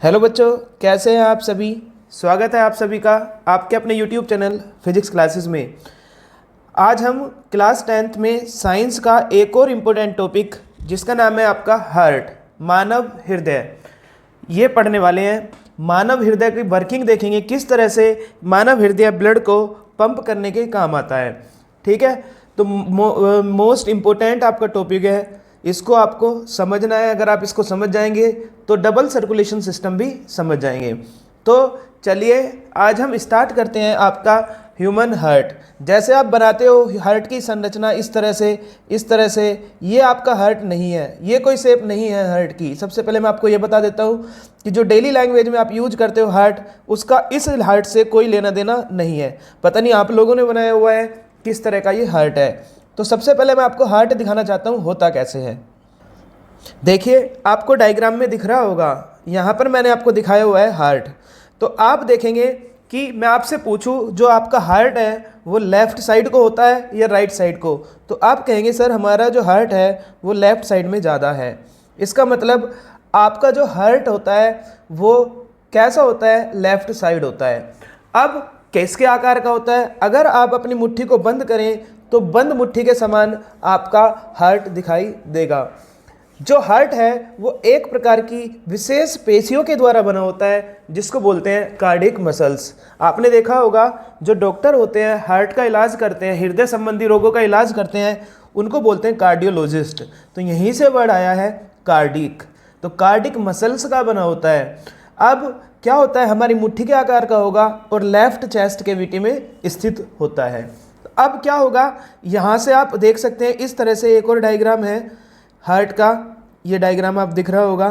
Hello बच्चों, कैसे हैं आप सभी। स्वागत है आप सभी का आपके अपने यूट्यूब चैनल फिजिक्स क्लासेस में। आज हम क्लास 10th में साइंस का एक और इम्पोर्टेंट टॉपिक जिसका नाम है आपका हार्ट, मानव हृदय, ये पढ़ने वाले हैं। मानव हृदय की वर्किंग देखेंगे, किस तरह से मानव हृदय ब्लड को पंप करने के काम आता है। ठीक है, तो मोस्ट इम्पोर्टेंट आपका टॉपिक है, इसको आपको समझना है। अगर आप इसको समझ जाएंगे तो डबल सर्कुलेशन सिस्टम भी समझ जाएंगे। तो चलिए आज हम स्टार्ट करते हैं आपका ह्यूमन हार्ट। जैसे आप बनाते हो हार्ट की संरचना इस तरह से ये आपका हार्ट नहीं है, ये कोई शेप नहीं है हार्ट की। सबसे पहले मैं आपको ये बता देता हूँ कि जो डेली लैंग्वेज में आप यूज करते हो हार्ट, उसका इस हार्ट से कोई लेना देना नहीं है। पता नहीं आप लोगों ने बनाया हुआ है किस तरह का ये हार्ट है। तो सबसे पहले मैं आपको हार्ट दिखाना चाहता हूँ होता कैसे है। देखिए आपको डायग्राम में दिख रहा होगा, यहाँ पर मैंने आपको दिखाया हुआ है हार्ट। तो आप देखेंगे कि मैं आपसे पूछूं जो आपका हार्ट है वो लेफ्ट साइड को होता है या राइट साइड को, तो आप कहेंगे सर हमारा जो हार्ट है वो लेफ्ट साइड में ज़्यादा है। इसका मतलब आपका जो हार्ट होता है वो कैसा होता है, लेफ्ट साइड होता है। अब किसके आकार का होता है, अगर आप अपनी मुट्ठी को बंद करें तो बंद मुट्ठी के समान आपका हार्ट दिखाई देगा। जो हार्ट है वो एक प्रकार की विशेष पेशियों के द्वारा बना होता है जिसको बोलते हैं कार्डियक मसल्स। आपने देखा होगा जो डॉक्टर होते हैं हार्ट का इलाज करते हैं, हृदय संबंधी रोगों का इलाज करते हैं, उनको बोलते हैं कार्डियोलॉजिस्ट। तो यहीं से वर्ड आया है कार्डिक। तो कार्डिक मसल्स का बना होता है। अब क्या होता है, हमारी मुट्ठी के आकार का होगा और लेफ्ट चेस्ट कैविटी में स्थित होता है। अब क्या होगा, यहाँ से आप देख सकते हैं इस तरह से एक और डायग्राम है हार्ट का, ये डायग्राम आप दिख रहा होगा।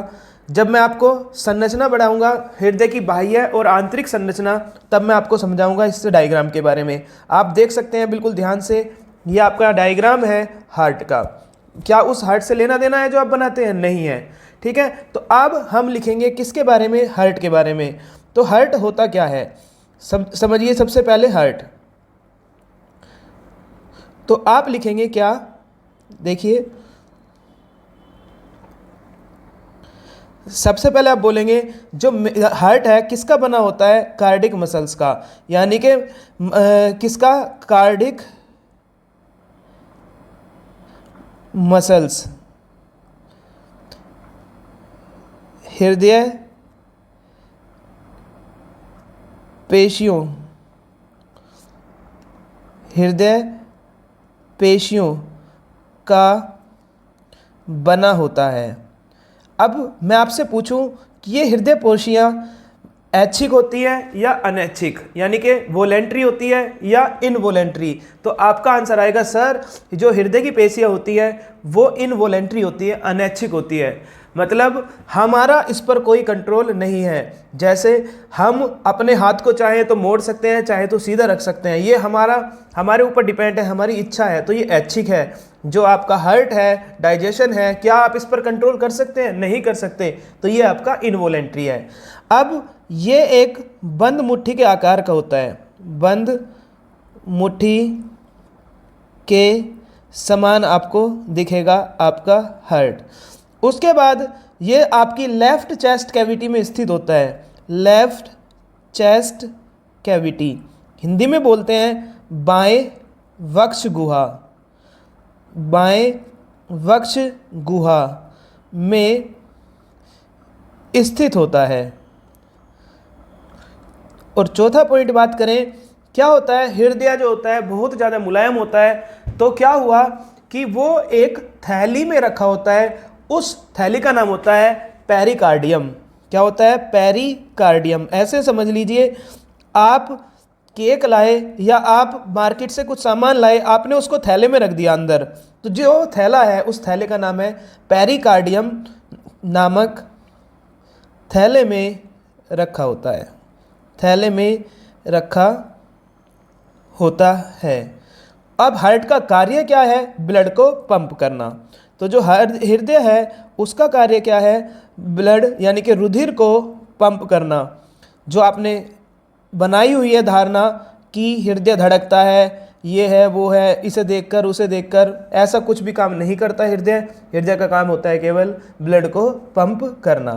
जब मैं आपको संरचना बढ़ाऊंगा हृदय की बाह्य और आंतरिक संरचना, तब मैं आपको समझाऊंगा इस डायग्राम के बारे में। आप देख सकते हैं बिल्कुल ध्यान से, ये आपका डायग्राम है हार्ट का। क्या उस हार्ट से लेना देना है जो आप बनाते हैं? नहीं है। ठीक है, तो अब हम लिखेंगे किसके बारे में, हार्ट के बारे में। तो हार्ट होता क्या है समझिए। सबसे पहले हार्ट, तो आप लिखेंगे क्या, देखिए सबसे पहले आप बोलेंगे जो हार्ट है किसका बना होता है, कार्डिक मसल्स का, यानी कि किसका, कार्डिक मसल्स, हृदय पेशियों, हृदय पेशियों का बना होता है। अब मैं आपसे पूछूं कि ये हृदय पेशियाँ ऐच्छिक होती है या अनैच्छिक, यानी कि वॉलेंट्री होती है या इनवॉलेंट्री, तो आपका आंसर आएगा सर जो हृदय की पेशियाँ होती है वो इनवॉलेंट्री होती है, अनैच्छिक होती है। मतलब हमारा इस पर कोई कंट्रोल नहीं है। जैसे हम अपने हाथ को चाहे तो मोड़ सकते हैं, चाहे तो सीधा रख सकते हैं, ये हमारे ऊपर डिपेंड है, हमारी इच्छा है, तो ये ऐच्छिक है। जो आपका हार्ट है, डाइजेशन है, क्या आप इस पर कंट्रोल कर सकते हैं? नहीं कर सकते, तो ये आपका इनवॉलेंट्री है। अब ये एक बंद मुट्ठी के आकार का होता है, बंद मुट्ठी के समान आपको दिखेगा आपका हार्ट। उसके बाद ये आपकी लेफ्ट चेस्ट कैविटी में स्थित होता है, लेफ्ट चेस्ट कैविटी, हिंदी में बोलते हैं बाएं वक्ष गुहा, बाएं वक्ष गुहा में स्थित होता है। और चौथा पॉइंट बात करें, क्या होता है, हृदय जो होता है बहुत ज़्यादा मुलायम होता है, तो क्या हुआ कि वो एक थैली में रखा होता है, उस थैली का नाम होता है पेरिकार्डियम। क्या होता है? पेरिकार्डियम। ऐसे समझ लीजिए आप केक लाए या आप मार्केट से कुछ सामान लाए, आपने उसको थैले में रख दिया अंदर, तो जो थैला है उस थैले का नाम है पेरिकार्डियम, नामक थैले में रखा होता है, थैले में रखा होता है। अब हार्ट का कार्य क्या है? ब्लड को पंप करना। तो जो हृदय है उसका कार्य क्या है? ब्लड यानी कि रुधिर को पंप करना। जो आपने बनाई हुई है धारणा कि हृदय धड़कता है, ये है वो है, इसे देखकर उसे देखकर, ऐसा कुछ भी काम नहीं करता हृदय। हृदय का काम होता है केवल ब्लड को पंप करना।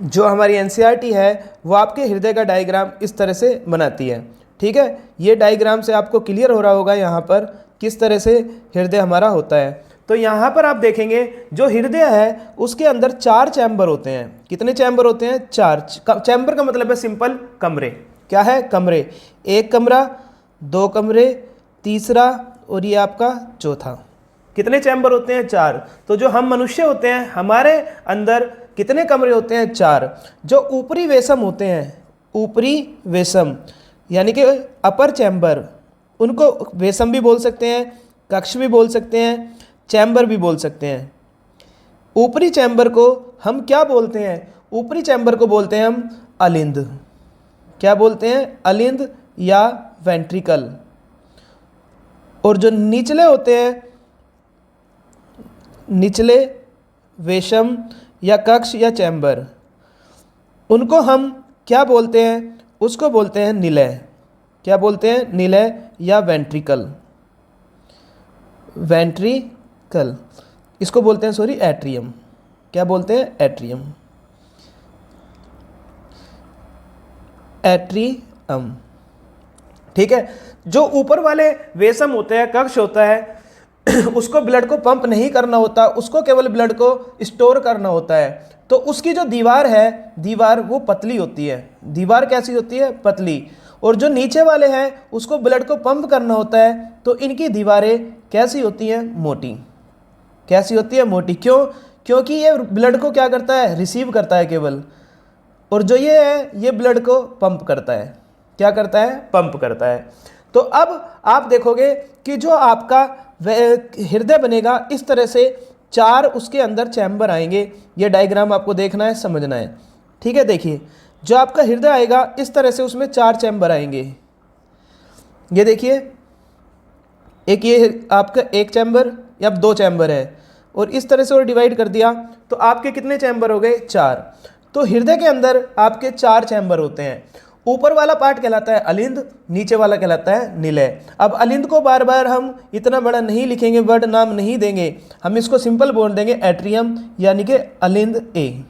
जो हमारी एनसीईआरटी है वो आपके हृदय का डायग्राम इस तरह से बनाती है। ठीक है, ये डायग्राम से आपको क्लियर हो रहा होगा यहाँ पर किस तरह से हृदय हमारा होता है। तो यहाँ पर आप देखेंगे जो हृदय है उसके अंदर 4 चैम्बर होते हैं। कितने चैम्बर होते हैं? 4। चैम्बर का मतलब है सिंपल कमरे। क्या है? कमरे। एक कमरा, 2 कमरे, तीसरा और ये आपका चौथा। कितने चैम्बर होते हैं? 4। तो जो हम मनुष्य होते हैं हमारे अंदर कितने कमरे होते हैं? 4। जो ऊपरी वेसम होते हैं, ऊपरी वेसम यानी कि अपर चैम्बर, उनको वेसम भी बोल सकते हैं, कक्ष भी बोल सकते हैं, चैम्बर भी बोल सकते हैं। ऊपरी चैम्बर को हम क्या बोलते हैं? ऊपरी चैम्बर को बोलते हैं हम अलिंद। क्या बोलते हैं? अलिंद या वेंट्रिकल। और जो निचले होते हैं, निचले वेशम या कक्ष या चैम्बर, उनको हम क्या बोलते हैं? उसको बोलते हैं निलय। क्या बोलते हैं? निलय या वेंट्रिकल। वेंट्रिकल इसको बोलते हैं, सॉरी, एट्रियम। क्या बोलते हैं? एट्रियम। एट्रियम। ठीक है, जो ऊपर वाले वेसम होते हैं, कक्ष होता है, उसको ब्लड को पंप नहीं करना होता, उसको केवल ब्लड को स्टोर करना होता है। तो उसकी जो दीवार है, दीवार वो पतली होती है। दीवार कैसी होती है? पतली। और जो नीचे वाले हैं उसको ब्लड को पंप करना होता है, तो इनकी दीवारें कैसी होती हैं? मोटी। कैसी होती है? मोटी। क्यों? क्योंकि ये ब्लड को क्या करता है? रिसीव करता है केवल। और जो ये है ये ब्लड को पंप करता है। क्या करता है? पंप करता है। तो अब आप देखोगे कि जो आपका हृदय बनेगा इस तरह से 4 उसके अंदर चैम्बर आएंगे। ये डायग्राम आपको देखना है, समझना है। ठीक है, देखिए जो आपका हृदय आएगा इस तरह से उसमें 4 चैम्बर आएंगे। ये देखिए, एक ये आपका एक चैम्बर या 2 चैम्बर है, और इस तरह से और डिवाइड कर दिया तो आपके कितने चैम्बर हो गए? 4। तो हृदय के अंदर आपके 4 चैम्बर होते हैं। ऊपर वाला पार्ट कहलाता है अलिंद, नीचे वाला कहलाता है निलय। अब अलिंद को बार बार हम इतना बड़ा नहीं लिखेंगे, वर्ड नाम नहीं देंगे, हम इसको सिंपल बोल देंगे एट्रियम, यानी कि अलिंद ए।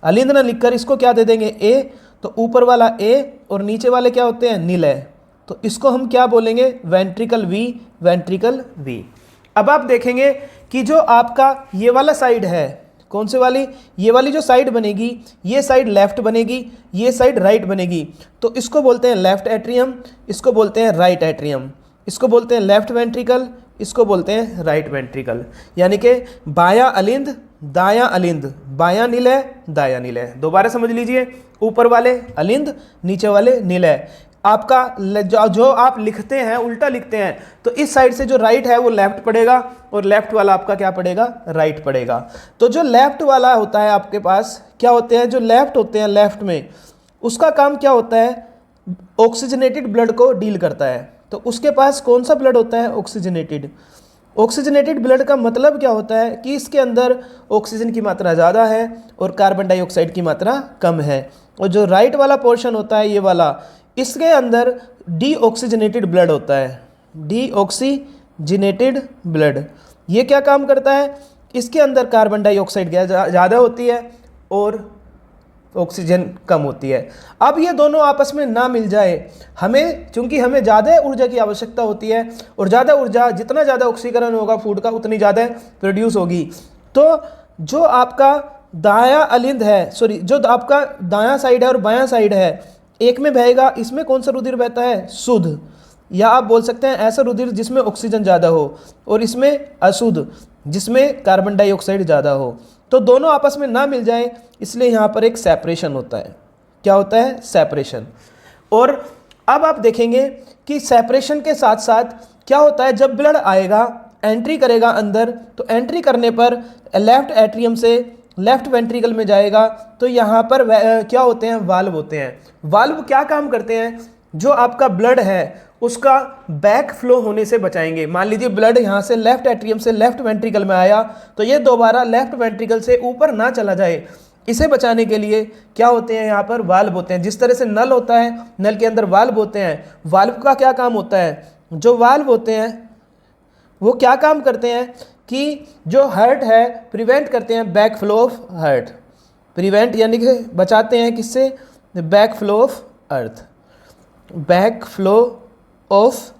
अलिंद ना लिखकर इसको क्या दे देंगे? ए। तो ऊपर वाला ए और नीचे वाले क्या होते हैं? निलय। तो इसको हम क्या बोलेंगे? Ventricle V. Ventricle V. अब आप देखेंगे कि जो आपका ये वाला साइड है, कौन से वाली? ये वाली जो साइड बनेगी, ये साइड लेफ्ट बनेगी, ये साइड राइट बनेगी। तो इसको बोलते हैं लेफ्ट एट्रियम, इसको बोलते हैं राइट एट्रियम, इसको बोलते हैं लेफ्ट वेंट्रिकल, इसको बोलते हैं राइट वेंट्रिकल। यानी कि बायां अलिंद, दायां अलिंद, बायां निलय, दायां निलय। दोबारा समझ लीजिए, ऊपर वाले अलिंद, नीचे वाले निलय। आपका जो आप लिखते हैं उल्टा लिखते हैं, तो इस साइड से जो राइट है वो लेफ्ट पड़ेगा और लेफ्ट वाला आपका क्या पड़ेगा? राइट पड़ेगा। तो जो लेफ्ट वाला होता है आपके पास, क्या होते हैं? जो लेफ्ट होते हैं, लेफ्ट में उसका काम क्या होता है? ऑक्सीजनेटेड ब्लड को डील करता है। तो उसके पास कौन सा ब्लड होता है? ऑक्सीजनेटेड। ऑक्सीजनेटेड ब्लड का मतलब क्या होता है? कि इसके अंदर ऑक्सीजन की मात्रा ज़्यादा है और कार्बन डाइऑक्साइड की मात्रा कम है। और जो राइट वाला पोर्शन होता है, ये वाला, इसके अंदर डीऑक्सीजनेटेड ब्लड होता है। डीऑक्सीजनेटेड ब्लड ये क्या काम करता है? इसके अंदर कार्बन डाइऑक्साइड ज़्यादा होती है और ऑक्सीजन कम होती है। अब ये दोनों आपस में ना मिल जाए, हमें, चूंकि हमें ज़्यादा ऊर्जा की आवश्यकता होती है, और ज़्यादा ऊर्जा, जितना ज़्यादा ऑक्सीकरण होगा फूड का उतनी ज़्यादा प्रोड्यूस होगी। तो जो आपका दायां अलिंद है, सॉरी, जो आपका दायां साइड है और बायां साइड है, एक में बहेगा, इसमें कौन सा रुधिर बहता है? शुद्ध, या आप बोल सकते हैं ऐसा रुधिर जिसमें ऑक्सीजन ज़्यादा हो, और इसमें अशुद्ध जिसमें कार्बन डाइऑक्साइड ज़्यादा हो। तो दोनों आपस में ना मिल जाए, इसलिए यहाँ पर एक सेपरेशन होता है। क्या होता है? सेपरेशन। और अब आप देखेंगे कि सेपरेशन के साथ साथ क्या होता है? जब ब्लड आएगा, एंट्री करेगा अंदर, तो एंट्री करने पर लेफ्ट एट्रियम से लेफ्ट वेंट्रिकल में जाएगा, तो यहाँ पर क्या होते हैं? वाल्व होते हैं। वाल्व क्या काम करते हैं? जो आपका ब्लड है उसका बैक फ्लो होने से बचाएंगे। मान लीजिए ब्लड यहाँ से लेफ्ट एट्रियम से लेफ्ट वेंट्रिकल में आया, तो ये दोबारा लेफ्ट वेंट्रिकल से ऊपर ना चला जाए, इसे बचाने के लिए क्या होते हैं? यहाँ पर वाल्व होते हैं। जिस तरह से नल होता है, नल के अंदर वाल्व होते हैं। वाल्व का क्या काम होता है? जो वाल्व होते हैं वो क्या काम करते हैं कि जो हार्ट है प्रिवेंट करते हैं back flow of heart. Prevent यानी कि बचाते हैं किससे, back flow of earth, back flow of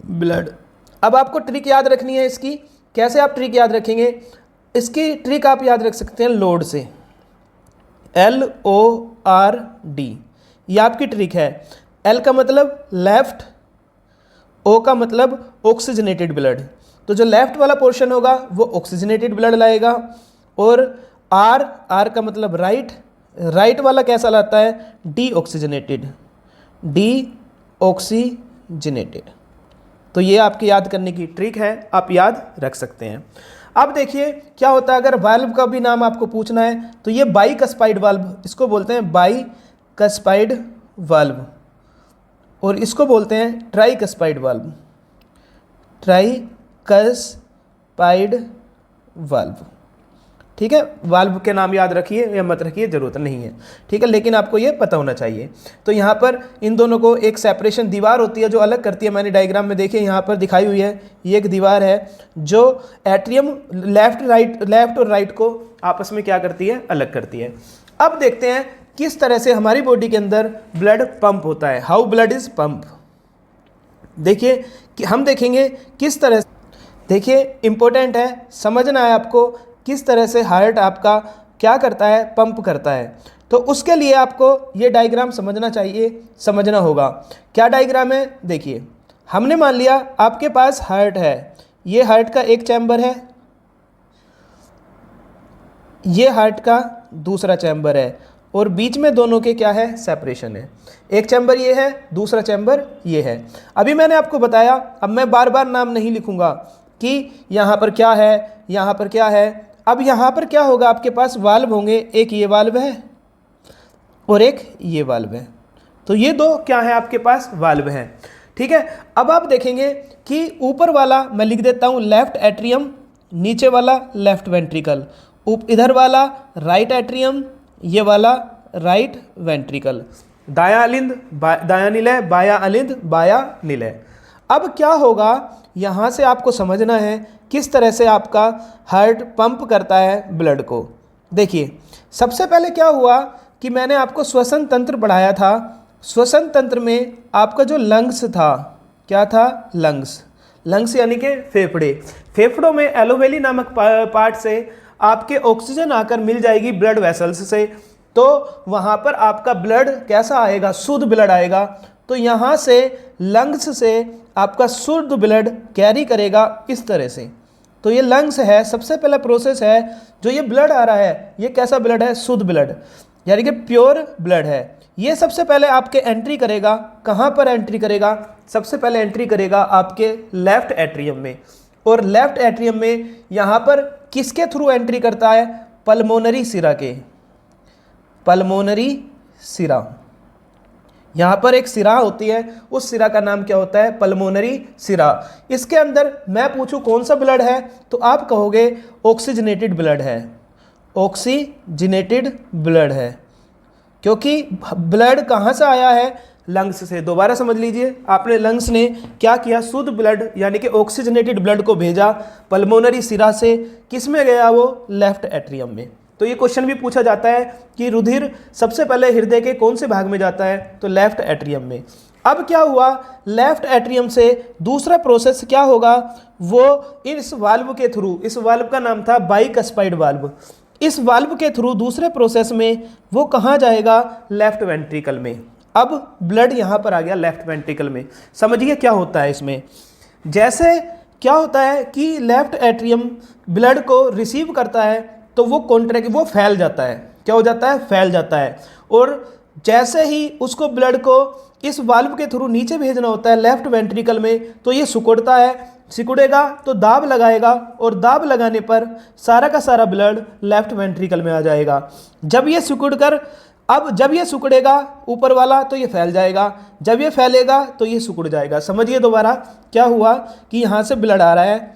blood. अब आपको ट्रिक याद रखनी है इसकी। कैसे आप ट्रिक याद रखेंगे, इसकी ट्रिक आप याद रख सकते हैं लोड से, LORD, ये आपकी ट्रिक है। L का मतलब लेफ्ट, O का मतलब ऑक्सीजनेटेड ब्लड, तो जो लेफ्ट वाला पोर्शन होगा वो ऑक्सीजनेटेड ब्लड लाएगा, और R का मतलब राइट, राइट वाला कैसा लाता है, डी ऑक्सीजनेटेड, डी ऑक्सीजनेटेड। तो ये आपकी याद करने की ट्रिक है, आप याद रख सकते हैं। अब देखिए क्या होता है, अगर वाल्व का भी नाम आपको पूछना है तो ये बाइकस्पाइड वाल्व, इसको बोलते हैं बाइकस्पाइड वाल्व, और इसको बोलते हैं ट्राइकस्पाइड वाल्व, ट्राइकस्पाइड वाल्व। ठीक है, वाल्व के नाम याद रखिए या मत रखिए, ज़रूरत नहीं है, ठीक है, लेकिन आपको ये पता होना चाहिए। तो यहाँ पर इन दोनों को एक सेपरेशन दीवार होती है जो अलग करती है, मैंने डायग्राम में देखिए यहाँ पर दिखाई हुई है, ये एक दीवार है जो एट्रियम लेफ्ट और राइट को आपस में क्या करती है, अलग करती है। अब देखते हैं किस तरह से हमारी बॉडी के अंदर ब्लड पंप होता है, हाउ ब्लड इज पंप। देखिए कि हम देखेंगे किस तरह, देखिए इंपॉर्टेंट है, समझना है आपको किस तरह से हार्ट आपका क्या करता है, पंप करता है। तो उसके लिए आपको ये डायग्राम समझना चाहिए, समझना होगा। क्या डायग्राम है, देखिए हमने मान लिया आपके पास हार्ट है, ये हार्ट का एक चैम्बर है, ये हार्ट का दूसरा चैम्बर है, और बीच में दोनों के क्या है, सेपरेशन है। एक चैम्बर ये है, दूसरा चैम्बर ये है। अभी मैंने आपको बताया, अब मैं बार बार नाम नहीं लिखूंगा कि यहाँ पर क्या है, यहाँ पर क्या है। अब यहाँ पर क्या होगा, आपके पास वाल्व होंगे, एक ये वाल्व है और एक ये वाल्व है, तो ये दो क्या है आपके पास, वाल्व हैं। ठीक है, अब आप देखेंगे कि ऊपर वाला मैं लिख देता हूँ लेफ्ट एट्रियम, नीचे वाला लेफ्ट वेंट्रिकल, इधर वाला राइट एट्रियम, ये वाला राइट वेंट्रिकल, दायां अलिंद दायां निलय, बायां अलिंद बायां निलय। अब क्या होगा, यहाँ से आपको समझना है किस तरह से आपका हार्ट पंप करता है ब्लड को। देखिए सबसे पहले क्या हुआ कि मैंने आपको श्वसन तंत्र पढ़ाया था। श्वसन तंत्र में आपका जो लंग्स था, क्या था, लंग्स यानी कि फेफड़े। फेफड़ों में एलोवेली नामक पार्ट से आपके ऑक्सीजन आकर मिल जाएगी ब्लड वेसल्स से, तो वहाँ पर आपका ब्लड कैसा आएगा, शुद्ध ब्लड आएगा। तो यहाँ से लंग्स से आपका शुद्ध ब्लड कैरी करेगा इस तरह से। तो ये लंग्स है, सबसे पहला प्रोसेस है, जो ये ब्लड आ रहा है ये कैसा ब्लड है, शुद्ध ब्लड, यानी कि प्योर ब्लड है। ये सबसे पहले आपके एंट्री करेगा, कहाँ पर एंट्री करेगा, सबसे पहले एंट्री करेगा आपके लेफ्ट एट्रियम में। और लेफ्ट एट्रियम में यहाँ पर किसके थ्रू एंट्री करता है, पल्मोनरी सिरा के, पल्मोनरी सिरा। यहाँ पर एक सिरा होती है, उस सिरा का नाम क्या होता है, पल्मोनरी सिरा। इसके अंदर मैं पूछूं कौन सा ब्लड है, तो आप कहोगे ऑक्सीजनेटेड ब्लड है, ऑक्सीजनेटेड ब्लड है, क्योंकि ब्लड कहाँ से आया है, लंग्स से। दोबारा समझ लीजिए, आपने लंग्स ने क्या किया, शुद्ध ब्लड यानी कि ऑक्सीजनेटेड ब्लड को भेजा पल्मोनरी सिरा से, किस में गया, वो लेफ्ट एट्रियम में। तो ये क्वेश्चन भी पूछा जाता है कि रुधिर सबसे पहले हृदय के कौन से भाग में जाता है, तो लेफ्ट एट्रियम में। अब क्या हुआ, लेफ्ट एट्रियम से दूसरा प्रोसेस क्या होगा, वो इस वाल्व के थ्रू, इस वाल्व का नाम था बाइकस्पाइड वाल्व, इस वाल्व के थ्रू दूसरे प्रोसेस में वो कहाँ जाएगा, लेफ्ट वेंट्रिकल में। अब ब्लड यहाँ पर आ गया लेफ्ट वेंट्रिकल में। समझिए क्या होता है इसमें, जैसे क्या होता है कि लेफ्ट एट्रियम ब्लड को रिसीव करता है तो वो कॉन्ट्रैक्ट, वो फैल जाता है, क्या हो जाता है, फैल जाता है। और जैसे ही उसको ब्लड को इस वाल्व के थ्रू नीचे भेजना होता है लेफ्ट वेंट्रिकल में, तो ये सिकुड़ता है, सिकुड़ेगा तो दाब लगाएगा, और दाब लगाने पर सारा का सारा ब्लड लेफ्ट वेंट्रिकल में आ जाएगा। जब ये सिकुड़कर, अब जब ये सिकुड़ेगा ऊपर वाला तो ये फैल जाएगा, जब ये फैलेगा तो ये सिकुड़ जाएगा। समझिए दोबारा क्या हुआ कि यहाँ से ब्लड आ रहा है,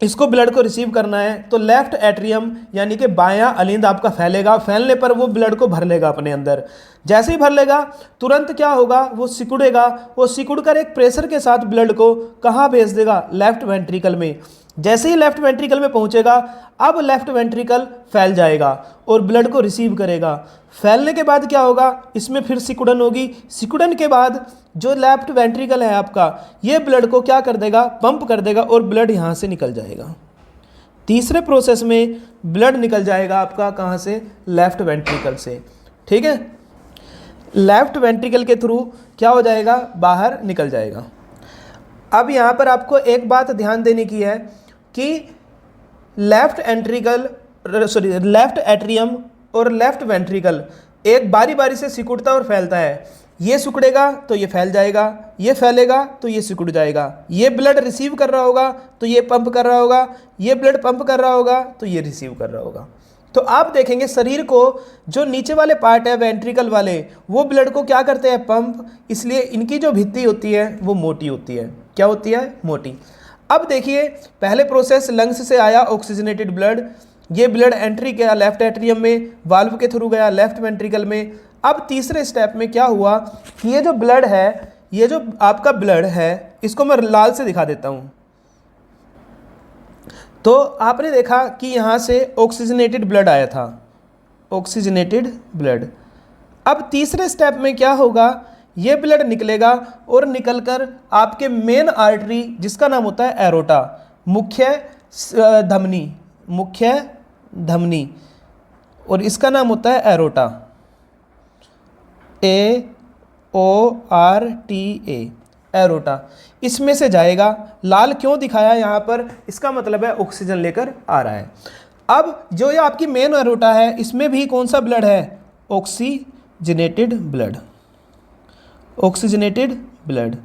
इसको ब्लड को रिसीव करना है, तो लेफ्ट एट्रियम यानी कि बायां अलिंद आपका फैलेगा, फैलने पर वो ब्लड को भर लेगा अपने अंदर। जैसे ही भर लेगा तुरंत क्या होगा, वो सिकुड़ेगा, वो सिकुड़ कर एक प्रेशर के साथ ब्लड को कहाँ भेज देगा, लेफ्ट वेंट्रिकल में। जैसे ही लेफ्ट वेंट्रिकल में पहुंचेगा, अब लेफ्ट वेंट्रिकल फैल जाएगा और ब्लड को रिसीव करेगा। फैलने के बाद क्या होगा, इसमें फिर सिकुड़न होगी। सिकुड़न के बाद जो लेफ्ट वेंट्रिकल है आपका, ये ब्लड को क्या कर देगा, पंप कर देगा और ब्लड यहाँ से निकल जाएगा। तीसरे प्रोसेस में ब्लड निकल जाएगा आपका कहाँ से, लेफ्ट वेंट्रिकल से। ठीक है, लेफ्ट वेंट्रिकल के थ्रू क्या हो जाएगा, बाहर निकल जाएगा। अब यहाँ पर आपको एक बात ध्यान देने की है कि लेफ्ट एट्रियम और लेफ्ट वेंट्रिकल एक बारी बारी से सिकुड़ता और फैलता है। ये सिकुड़ेगा तो ये फैल जाएगा, ये फैलेगा तो ये सिकुड़ जाएगा। ये ब्लड रिसीव कर रहा होगा तो ये पंप कर रहा होगा, ये ब्लड पंप कर रहा होगा तो ये रिसीव कर रहा होगा। तो आप देखेंगे शरीर को जो नीचे वाले पार्ट है वेंट्रिकल वाले, वो ब्लड को क्या करते हैं, पंप। इसलिए इनकी जो भित्ति होती है वो मोटी होती है। क्या होती है, मोटी। अब देखिए, पहले प्रोसेस लंग्स से आया ऑक्सीजनेटेड ब्लड, ये ब्लड एंट्री किया लेफ्ट एट्रियम में, वाल्व के थ्रू गया लेफ्ट वेंट्रिकल में। अब तीसरे स्टेप में क्या हुआ कि ये जो ब्लड है, ये जो आपका ब्लड है, इसको मैं लाल से दिखा देता हूँ। तो आपने देखा कि यहाँ से ऑक्सीजनेटेड ब्लड आया था, ऑक्सीजनेटेड ब्लड। अब तीसरे स्टेप में क्या होगा, ये ब्लड निकलेगा और निकलकर आपके मेन आर्टरी जिसका नाम होता है एरोटा, मुख्य धमनी, और इसका नाम होता है एरोटा, AORTA, एरोटा। इसमें से जाएगा। लाल क्यों दिखाया यहाँ पर, इसका मतलब है ऑक्सीजन लेकर आ रहा है। अब जो ये आपकी मेन एरोटा है, इसमें भी कौन सा ब्लड है, ऑक्सीजनेटेड ब्लड, ऑक्सीजनेटेड ब्लड।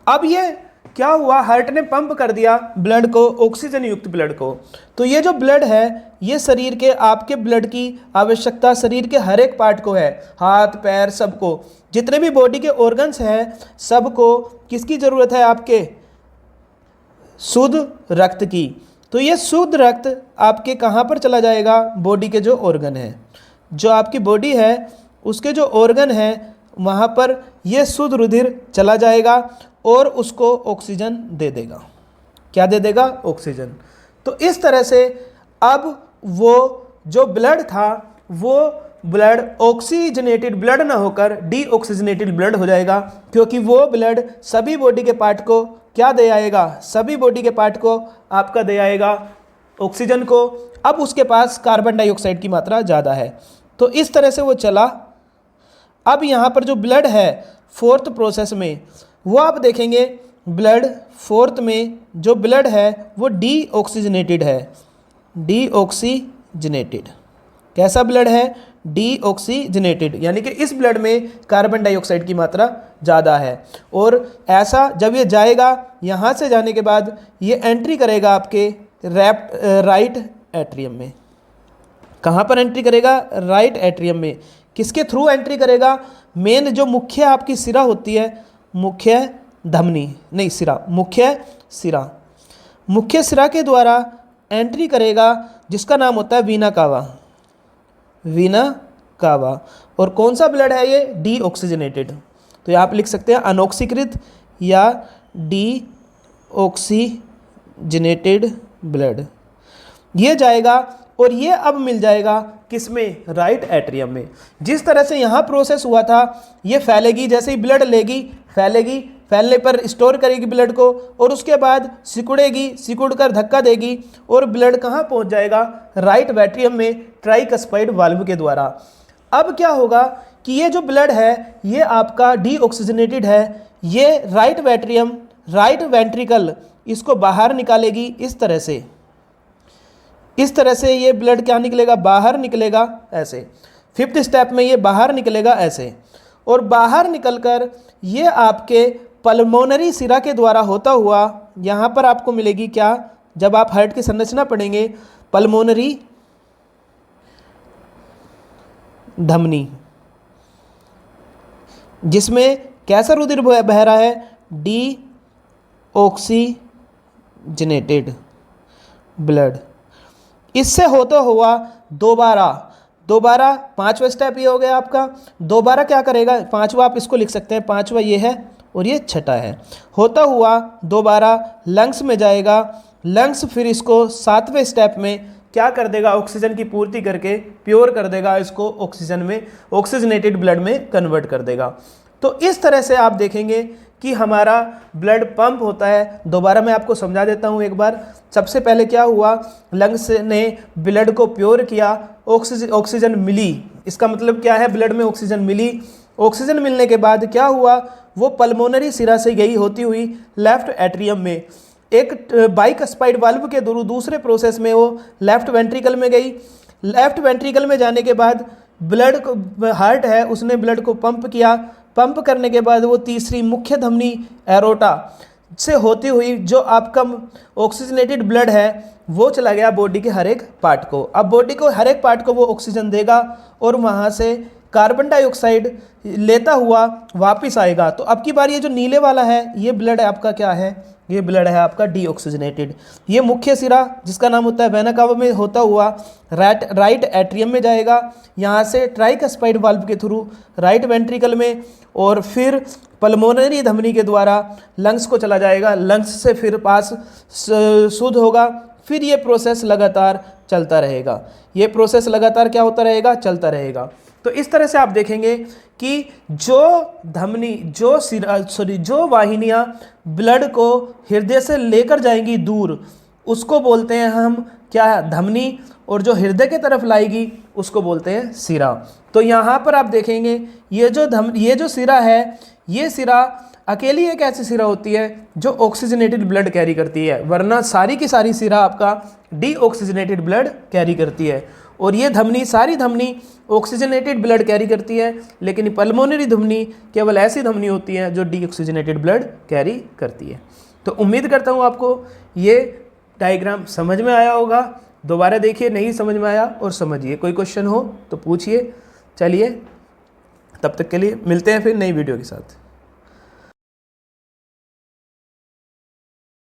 अब ये क्या हुआ, हार्ट ने पंप कर दिया ब्लड को, ऑक्सीजन युक्त ब्लड को। तो ये जो ब्लड है, ये शरीर के आपके ब्लड की आवश्यकता शरीर के हर एक पार्ट को है, हाथ पैर सबको, जितने भी बॉडी के ऑर्गन्स हैं सबको किसकी ज़रूरत है, आपके शुद्ध रक्त की। तो ये शुद्ध रक्त आपके कहाँ पर चला जाएगा, बॉडी के जो ऑर्गन है, जो आपकी बॉडी है उसके जो ऑर्गन है, वहाँ पर ये शुद्ध रुधिर चला जाएगा और उसको ऑक्सीजन दे देगा। क्या दे देगा, ऑक्सीजन। तो इस तरह से अब वो जो ब्लड था, वो ब्लड ऑक्सीजनेटेड ब्लड ना होकर डीऑक्सीजनेटेड ब्लड हो जाएगा, क्योंकि वो ब्लड सभी बॉडी के पार्ट को क्या दे आएगा, सभी बॉडी के पार्ट को आपका दे आएगा ऑक्सीजन को। अब उसके पास कार्बन डाइऑक्साइड की मात्रा ज़्यादा है। तो इस तरह से वो चला। अब यहाँ पर जो ब्लड है फोर्थ प्रोसेस में, वो आप देखेंगे ब्लड फोर्थ में जो ब्लड है वो डीऑक्सीजनेटेड है, डीऑक्सीजनेटेड। कैसा ब्लड है, डीऑक्सीजनेटेड, यानी कि इस ब्लड में कार्बन डाइऑक्साइड की मात्रा ज़्यादा है। और ऐसा जब ये जाएगा, यहाँ से जाने के बाद ये एंट्री करेगा आपके राइट एट्रियम में। कहाँ पर एंट्री करेगा, राइट एट्रियम में। किसके थ्रू एंट्री करेगा, मेन जो मुख्य आपकी सिरा होती है, मुख्य धमनी नहीं सिरा, मुख्य सिरा के द्वारा एंट्री करेगा, जिसका नाम होता है वीना कावा। और कौन सा ब्लड है ये, डीऑक्सीजनेटेड। तो यहाँ आप लिख सकते हैं अनऑक्सीकृत या डीऑक्सीजनेटेड ब्लड। ये जाएगा और ये अब मिल जाएगा किसमें, राइट एट्रियम में। जिस तरह से यहाँ प्रोसेस हुआ था, ये फैलेगी, जैसे ही ब्लड लेगी फैलेगी, फैलने पर स्टोर करेगी ब्लड को, और उसके बाद सिकुड़ेगी, सिकुड़कर धक्का देगी और ब्लड कहाँ पहुँच जाएगा, राइट एट्रियम में ट्राइकस्पाइड वाल्व के द्वारा। अब क्या होगा कि ये जो ब्लड है ये आपका डीऑक्सीजनेटेड है, ये राइट एट्रियम, राइट वेंट्रिकल इसको बाहर निकालेगी इस तरह से। इस तरह से ये ब्लड क्या निकलेगा, बाहर निकलेगा ऐसे। फिफ्थ स्टेप में ये बाहर निकलेगा ऐसे, और बाहर निकलकर ये आपके पल्मोनरी सिरा के द्वारा होता हुआ यहाँ पर आपको मिलेगी क्या, जब आप हार्ट की संरचना पढ़ेंगे, पल्मोनरी धमनी, जिसमें कैसा रुधिर बह रहा है, डीऑक्सीजनेटेड ब्लड। इससे होता हुआ दोबारा पांचवा स्टेप ये हो गया आपका। दोबारा क्या करेगा, पांचवा आप इसको लिख सकते हैं, पांचवा ये है और ये छठा है। होता हुआ दोबारा लंग्स में जाएगा, लंग्स फिर इसको 7वें स्टेप में क्या कर देगा, ऑक्सीजन की पूर्ति करके प्योर कर देगा, इसको ऑक्सीजन में, ऑक्सीजनेटेड ब्लड में कन्वर्ट कर देगा। तो इस तरह से आप देखेंगे कि हमारा ब्लड पंप होता है। दोबारा मैं आपको समझा देता हूँ एक बार। सबसे पहले क्या हुआ, लंग्स ने ब्लड को प्योर किया, ऑक्सीजन मिली। इसका मतलब क्या है, ब्लड में ऑक्सीजन मिली। ऑक्सीजन मिलने के बाद क्या हुआ, वो पल्मोनरी सिरा से गई होती हुई लेफ्ट एट्रियम में, एक बाइकस्पाइड वाल्व के दूसरे प्रोसेस में वो लेफ्ट वेंट्रिकल में गई। लेफ्ट वेंट्रिकल में जाने के बाद ब्लड को, हार्ट है उसने ब्लड को पंप किया। पंप करने के बाद वो तीसरी मुख्य धमनी एरोटा से होती हुई जो आपका ऑक्सीजनेटेड ब्लड है वो चला गया बॉडी के हर एक पार्ट को। अब बॉडी को हर एक पार्ट को वो ऑक्सीजन देगा और वहाँ से कार्बन डाइऑक्साइड लेता हुआ वापस आएगा। तो अब की बार ये जो नीले वाला है ये ब्लड आपका क्या है, ये ब्लड है आपका डीऑक्सीजनेटेड। ये मुख्य सिरा जिसका नाम होता है वेना कावा में होता हुआ राइट एट्रियम में जाएगा, यहाँ से ट्राइकस्पाइड वाल्व के थ्रू राइट वेंट्रिकल में, और फिर पल्मोनरी धमनी के द्वारा लंग्स को चला जाएगा। लंग्स से फिर पास शुद्ध होगा। फिर ये प्रोसेस लगातार चलता रहेगा। ये प्रोसेस लगातार क्या होता रहेगा, चलता रहेगा। तो इस तरह से आप देखेंगे कि जो धमनी, जो वाहिनियाँ ब्लड को हृदय से लेकर जाएंगी दूर, उसको बोलते हैं हम क्या, धमनी, और जो हृदय की तरफ लाएगी उसको बोलते हैं सिरा। तो यहाँ पर आप देखेंगे ये जो सिरा है, ये सिरा अकेली एक ऐसी सिरा होती है जो ऑक्सीजनेटेड ब्लड कैरी करती है, वरना सारी की सारी सिरा आपका डीऑक्सीजनेटेड ब्लड कैरी करती है। और ये धमनी, सारी धमनी ऑक्सीजनेटेड ब्लड कैरी करती है, लेकिन पल्मोनरी धमनी केवल ऐसी धमनी होती है जो डीऑक्सीजनेटेड ब्लड कैरी करती है। तो उम्मीद करता हूँ आपको ये डायग्राम समझ में आया होगा। दोबारा देखिए, नहीं समझ में आया और समझिए, कोई क्वेश्चन हो तो पूछिए। चलिए, तब तक के लिए मिलते हैं फिर नई वीडियो के साथ।